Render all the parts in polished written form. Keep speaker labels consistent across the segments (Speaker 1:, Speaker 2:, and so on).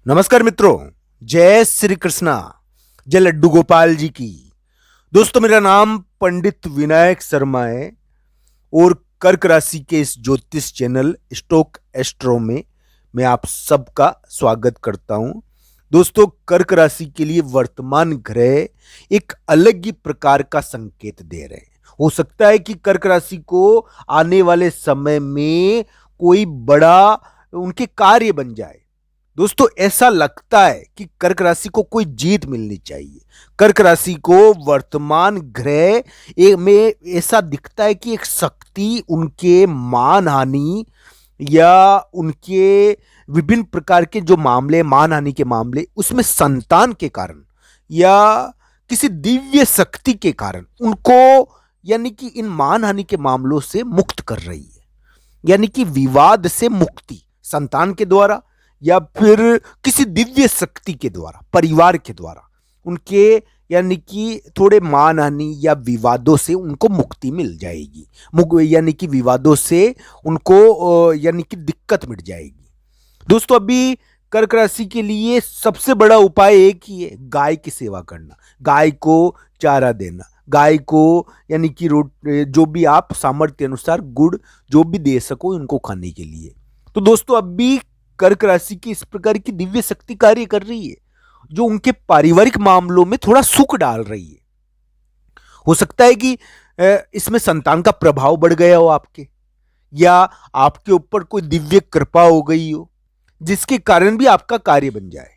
Speaker 1: नमस्कार मित्रों, जय श्री कृष्णा, जय लड्डू गोपाल जी की। दोस्तों, मेरा नाम पंडित विनायक शर्मा है और कर्क राशि के इस ज्योतिष चैनल स्टोक एस्ट्रो में मैं आप सबका स्वागत करता हूं। दोस्तों, कर्क राशि के लिए वर्तमान ग्रह एक अलग ही प्रकार का संकेत दे रहे हैं। हो सकता है कि कर्क राशि को आने वाले समय में कोई बड़ा उनके कार्य बन जाए। दोस्तों, ऐसा लगता है कि कर्क राशि को कोई जीत मिलनी चाहिए। कर्क राशि को वर्तमान ग्रह में ऐसा दिखता है कि एक शक्ति उनके मान हानि या उनके विभिन्न प्रकार के जो मामले, मान हानि के मामले, उसमें संतान के कारण या किसी दिव्य शक्ति के कारण उनको यानी कि इन मान हानि के मामलों से मुक्त कर रही है। यानी कि विवाद से मुक्ति संतान के द्वारा या फिर किसी दिव्य शक्ति के द्वारा, परिवार के द्वारा उनके यानी कि थोड़े मान हानि या विवादों से उनको मुक्ति मिल जाएगी। यानी कि विवादों से उनको यानी कि दिक्कत मिट जाएगी। दोस्तों, अभी कर्क राशि के लिए सबसे बड़ा उपाय एक ही है, गाय की सेवा करना, गाय को चारा देना, गाय को यानी कि जो भी आप सामर्थ्य अनुसार गुड़ जो भी दे सको उनको खाने के लिए। तो दोस्तों, अभी कर्क राशि की इस प्रकार की दिव्य शक्ति कार्य कर रही है जो उनके पारिवारिक मामलों में थोड़ा सुख डाल रही है। हो सकता है कि इसमें संतान का प्रभाव बढ़ गया हो आपके, या आपके ऊपर कोई दिव्य कृपा हो गई हो जिसके कारण भी आपका कार्य बन जाए।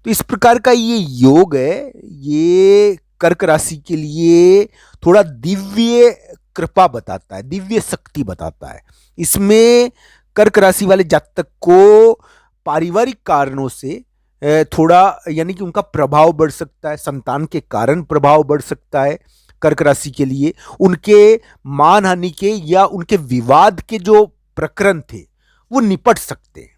Speaker 1: तो इस प्रकार का ये योग है, ये कर्क राशि के लिए थोड़ा दिव्य कृपा बताता है, दिव्य शक्ति बताता है। इसमें कर्क राशि वाले जातक को पारिवारिक कारणों से थोड़ा यानी कि उनका प्रभाव बढ़ सकता है, संतान के कारण प्रभाव बढ़ सकता है। कर्क राशि के लिए उनके मान हानि के या उनके विवाद के जो प्रकरण थे वो निपट सकते हैं।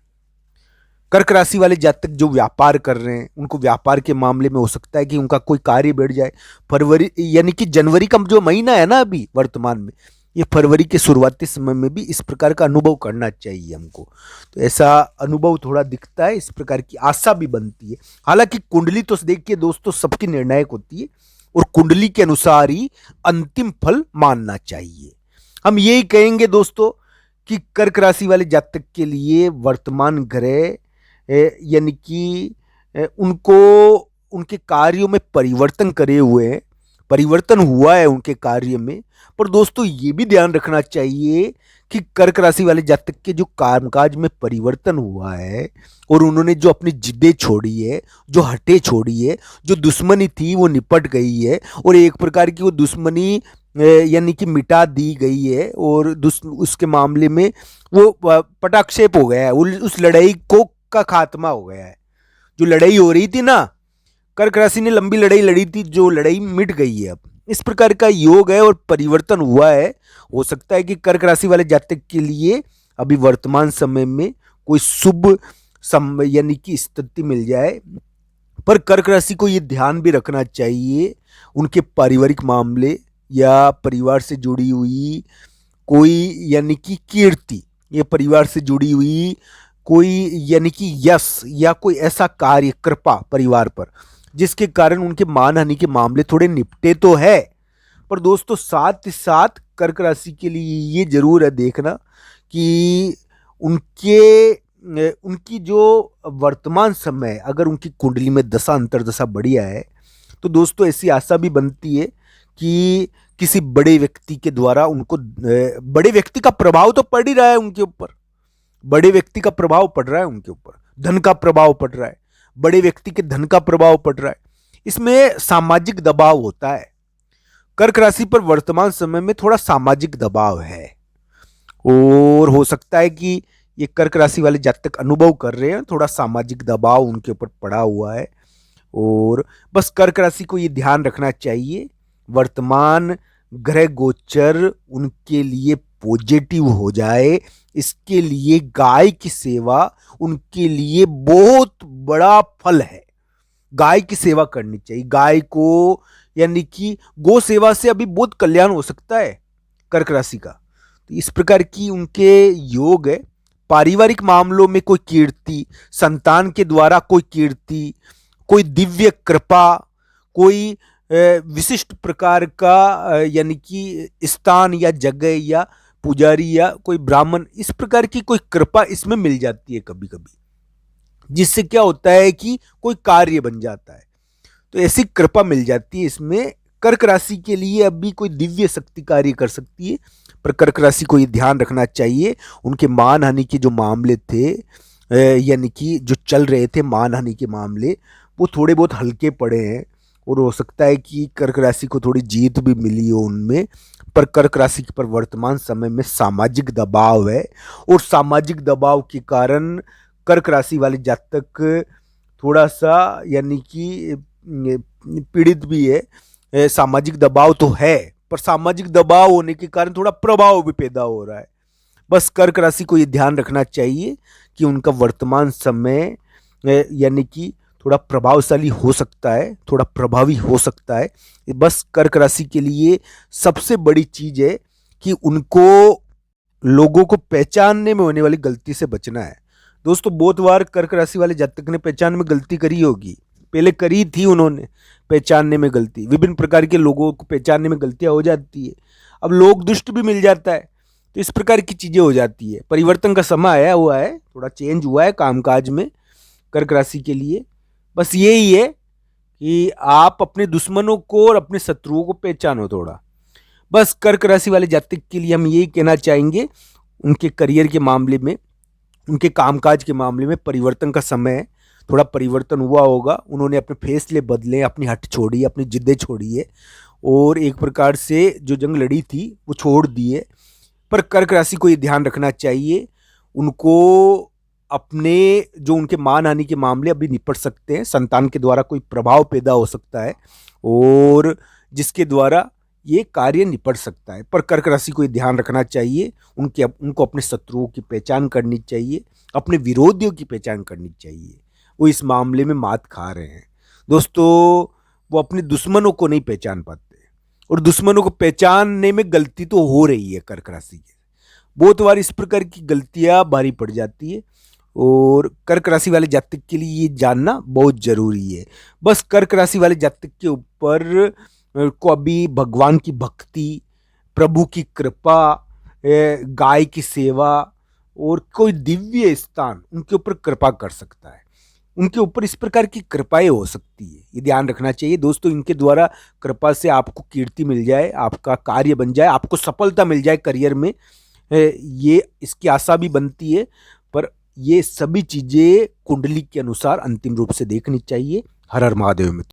Speaker 1: कर्क राशि वाले जातक जो व्यापार कर रहे हैं उनको व्यापार के मामले में हो सकता है कि उनका कोई कार्य बढ़ जाए। फरवरी यानी कि जनवरी का जो महीना है ना अभी वर्तमान में, ये फरवरी के शुरुआती समय में भी इस प्रकार का अनुभव करना चाहिए हमको। तो ऐसा अनुभव थोड़ा दिखता है, इस प्रकार की आशा भी बनती है। हालांकि कुंडली तो देखिए दोस्तों सबकी निर्णायक होती है और कुंडली के अनुसार ही अंतिम फल मानना चाहिए। हम यही कहेंगे दोस्तों कि कर्क राशि वाले जातक के लिए वर्तमान ग्रह यानी कि उनको उनके कार्यों में परिवर्तन करे हुए हैं, परिवर्तन हुआ है उनके कार्य में। पर दोस्तों, ये भी ध्यान रखना चाहिए कि कर्क राशि वाले जातक के जो कामकाज में परिवर्तन हुआ है और उन्होंने जो अपनी जिद्दें छोड़ी है, जो हटें छोड़ी है, जो दुश्मनी थी वो निपट गई है और एक प्रकार की वो दुश्मनी यानी कि मिटा दी गई है और उसके मामले में वो पटाक्षेप हो गया है, उस लड़ाई को का खात्मा हो गया है। जो लड़ाई हो रही थी ना, कर्क राशि ने लंबी लड़ाई लड़ी थी, जो लड़ाई मिट गई है। अब इस प्रकार का योग है और परिवर्तन हुआ है। हो सकता है कि कर्क राशि वाले जातक के लिए अभी वर्तमान समय में कोई शुभ यानी कि स्थिति मिल जाए। पर कर्क राशि को यह ध्यान भी रखना चाहिए उनके पारिवारिक मामले या परिवार से जुड़ी हुई कोई यानी कि कीर्ति, ये परिवार से जुड़ी हुई कोई यानी कि यश या कोई ऐसा कार्य, कृपा परिवार पर जिसके कारण उनके मान हानि के मामले थोड़े निपटे तो है। पर दोस्तों, साथ ही साथ कर्क राशि के लिए ये जरूर है देखना कि उनकी जो वर्तमान समय अगर उनकी कुंडली में दशा अंतर्दशा बढ़िया है तो दोस्तों ऐसी आशा भी बनती है कि किसी बड़े व्यक्ति के द्वारा उनको बड़े व्यक्ति का प्रभाव तो पड़ ही रहा है उनके ऊपर, बड़े व्यक्ति का प्रभाव पड़ रहा है उनके ऊपर, धन का प्रभाव पड़ रहा है, बड़े व्यक्ति के धन का प्रभाव पड़ रहा है। इसमें सामाजिक दबाव होता है। कर्क राशि पर वर्तमान समय में थोड़ा सामाजिक दबाव है और हो सकता है कि ये कर्क राशि वाले जातक अनुभव कर रहे हैं, थोड़ा सामाजिक दबाव उनके ऊपर पड़ा हुआ है। और बस कर्क राशि को ये ध्यान रखना चाहिए, वर्तमान ग्रह गोचर उनके लिए पॉजिटिव हो जाए, इसके लिए गाय की सेवा उनके लिए बहुत बड़ा फल है। गाय की सेवा करनी चाहिए, गाय को यानी कि गो सेवा से अभी बहुत कल्याण हो सकता है कर्क राशि का। तो इस प्रकार की उनके योग है। पारिवारिक मामलों में कोई कीर्ति, संतान के द्वारा कोई कीर्ति, कोई दिव्य कृपा, कोई विशिष्ट प्रकार का यानी कि स्थान या जगह या पुजारी या कोई ब्राह्मण, इस प्रकार की कोई कृपा इसमें मिल जाती है कभी कभी, जिससे क्या होता है कि कोई कार्य बन जाता है। तो ऐसी कृपा मिल जाती है इसमें। कर्क राशि के लिए अभी कोई दिव्य शक्ति कार्य कर सकती है, पर कर्क राशि को ये ध्यान रखना चाहिए, उनके मान हानि के जो मामले थे यानी कि जो चल रहे थे मान हानि के मामले, वो थोड़े बहुत हल्के पड़े हैं और हो सकता है कि कर्क राशि को थोड़ी जीत भी मिली हो उनमें। पर कर्क राशि पर वर्तमान समय में सामाजिक दबाव है और सामाजिक दबाव के कारण कर्क राशि वाले जातक थोड़ा सा यानी कि पीड़ित भी है। सामाजिक दबाव तो है, पर सामाजिक दबाव होने के कारण थोड़ा प्रभाव भी पैदा हो रहा है। बस कर्क राशि को ये ध्यान रखना चाहिए कि उनका वर्तमान समय यानी कि थोड़ा प्रभावशाली हो सकता है, थोड़ा प्रभावी हो सकता है। बस कर्क राशि के लिए सबसे बड़ी चीज है कि उनको लोगों को पहचानने में होने वाली गलती से बचना है। दोस्तों, बहुत बार कर्क राशि वाले जातक ने पहचान में गलती करी होगी, पहले करी थी उन्होंने पहचानने में गलती। विभिन्न प्रकार के लोगों को पहचानने में गलतियां हो जाती है। अब लोग दुष्ट भी मिल जाता है, तो इस प्रकार की चीजें हो जाती है। परिवर्तन का समय आया हुआ है, थोड़ा चेंज हुआ है कामकाज में कर्क राशि के लिए। बस यही है कि आप अपने दुश्मनों को और अपने शत्रुओं को पहचानो थोड़ा। बस कर्क राशि वाले जातक के लिए हम यही कहना चाहेंगे, उनके करियर के मामले में, उनके कामकाज के मामले में परिवर्तन का समय है, थोड़ा परिवर्तन हुआ होगा। उन्होंने अपने फैसले बदले, अपनी हट छोड़ी, अपनी जिद्दें छोड़ी है और एक प्रकार से जो जंग लड़ी थी वो छोड़ दी है। पर कर्क राशि को ये ध्यान रखना चाहिए, उनको अपने जो उनके मान हानि के मामले अभी निपट सकते हैं, संतान के द्वारा कोई प्रभाव पैदा हो सकता है और जिसके द्वारा ये कार्य निपट सकता है। पर कर्क राशि को ये ध्यान रखना चाहिए, उनको अपने शत्रुओं की पहचान करनी चाहिए, अपने विरोधियों की पहचान करनी चाहिए। वो इस मामले में मात खा रहे हैं दोस्तों। वो अपने दुश्मनों को नहीं पहचान पाते और दुश्मनों को पहचानने में गलती तो हो रही है कर्क राशि की। बहुत बार इस प्रकार की गलतियां भारी पड़ जाती है और कर्क राशि वाले जातक के लिए ये जानना बहुत जरूरी है। बस कर्क राशि वाले जातक के ऊपर को अभी भगवान की भक्ति, प्रभु की कृपा, गाय की सेवा और कोई दिव्य स्थान उनके ऊपर कृपा कर सकता है। उनके ऊपर इस प्रकार की कृपाएं हो सकती है, ये ध्यान रखना चाहिए दोस्तों। इनके द्वारा कृपा से आपको कीर्ति मिल जाए, आपका कार्य बन जाए, आपको सफलता मिल जाए करियर में, ये इसकी आशा भी बनती है। पर ये सभी चीजें कुंडली के अनुसार अंतिम रूप से देखनी चाहिए। हर हर महादेव में।